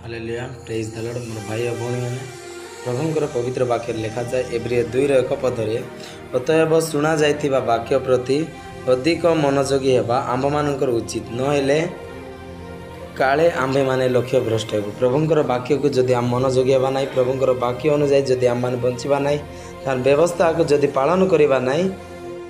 Hallelujah praise the Lord मोर भाई और भौणी मैंने प्रभुंकर पवित्र वाक्य लिखा जाए एब्रिय 2:1 पदरे अतएव शुणा जाइथिबा वाक्य प्रति अधिक मनोयोगी हेबा आम्भमानकर उचित नहेले काले आम्भे माने लक्ष्य भ्रष्ट हेबु। प्रभुंकर वाक्य को जदि आम मनोयोगी हेबा नाई, प्रभुंकर वाक्य अनुसार जदि आम माने बंचिबा नाई, तार व्यवस्था को जदि पालन करिबा नाई,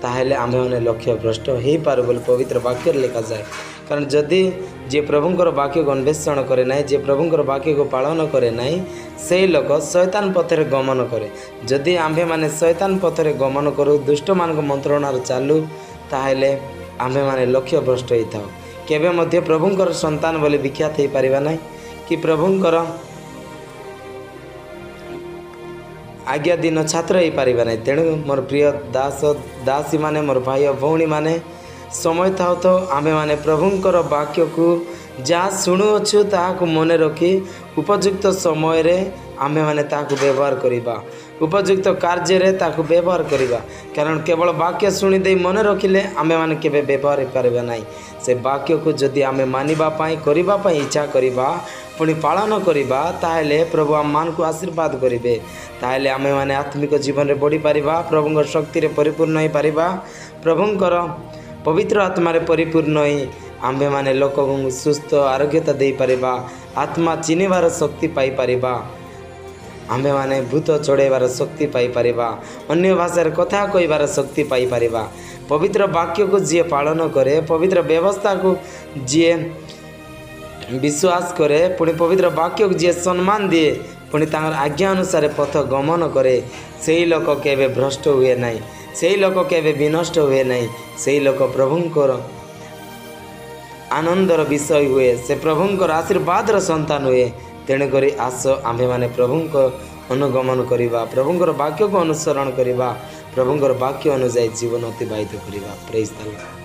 ताहेले आम्भे माने लक्ष्य भ्रष्ट हो पारे बोली पवित्र वाक्य लिखा जाए। कारण जदि जे प्रभुंकर वाक्य को अन्वेषण करे नाई, जे प्रभुंकर वाक्य को पालन करे नाई, से लोक शैतान पथरे गमन करे। जदि आम्भे माने शैतान पथरे गमन करू, दुष्ट मान मंत्रणार चालू, ताहेले आम्भे माने लक्ष्य भ्रष्ट होई थाओ। केबे मध्य प्रभुंकर संतान बोली विख्यात हो पारिबा नाई कि प्रभुंकर आज्ञा दिन छात्र हो पारिबा नाई। तेणु मोर प्रिय दास दासी माने, मोर भाई और भौणी माने, समय थाओ तो आमे माने प्रभुंकर वाक्य को जहाँ शुणुअछु ताहाकु मने रखी उपयुक्त समय रे आमे माने ताहाकु व्यवहार करिबा, उपयुक्त कार्य रे ताहाकु व्यवहार करिबा। कारण केवल वाक्य शुणी दे मने रखिले आमे माने केबे व्यवहार करिबा नाही। से वाक्य को जदि आमे मानिबा पाई करिबा पाई इच्छा करिबा, पुणी पालन करिबा, ताहेले प्रभु आम मान को आशीर्वाद करिबे। ताहेले आमे माने आत्मिक जीवन रे बढ़ी पारिबा, प्रभुंकर शक्ति रे परिपूर्ण होई पारिबा, प्रभुंकर पवित्र आत्मा रे परिपूर्ण होई आम्भे माने लोक को सुस्थ आरोग्यता दे पारिबा, आत्मा चिन्हबार शक्ति पाई पारिबा, आम्भे माने भूत चढ़ेबार शक्ति पाई पारिबा, अन्य भाषा रे कथा कहबार शक्ति पाई पारिबा। पवित्र वाक्य को जी पालन करे, पवित्र व्यवस्था को जी विश्वास करे, पुणी पवित्र वाक्य को जी सम्मान दिए, पुणी तांगर आज्ञा अनुसार पथ गमन करे, सेही लोक केबे भ्रष्ट हुए नाही, सेही लोक केबे विनष्ट हुए नाही, सेही लोक प्रभुंकर आनंदर विषय हुए, से प्रभुंकर आशीर्वाद संतान हुए। तेणुक आस आम्भे माने प्रभुंक अनुगमन करिबा, प्रभुंकर वाक्य को अनुसरण करिबा, प्रभुंकर वाक्य अनुसार जीवन अतिबाहित करिबा। Praise the Lord.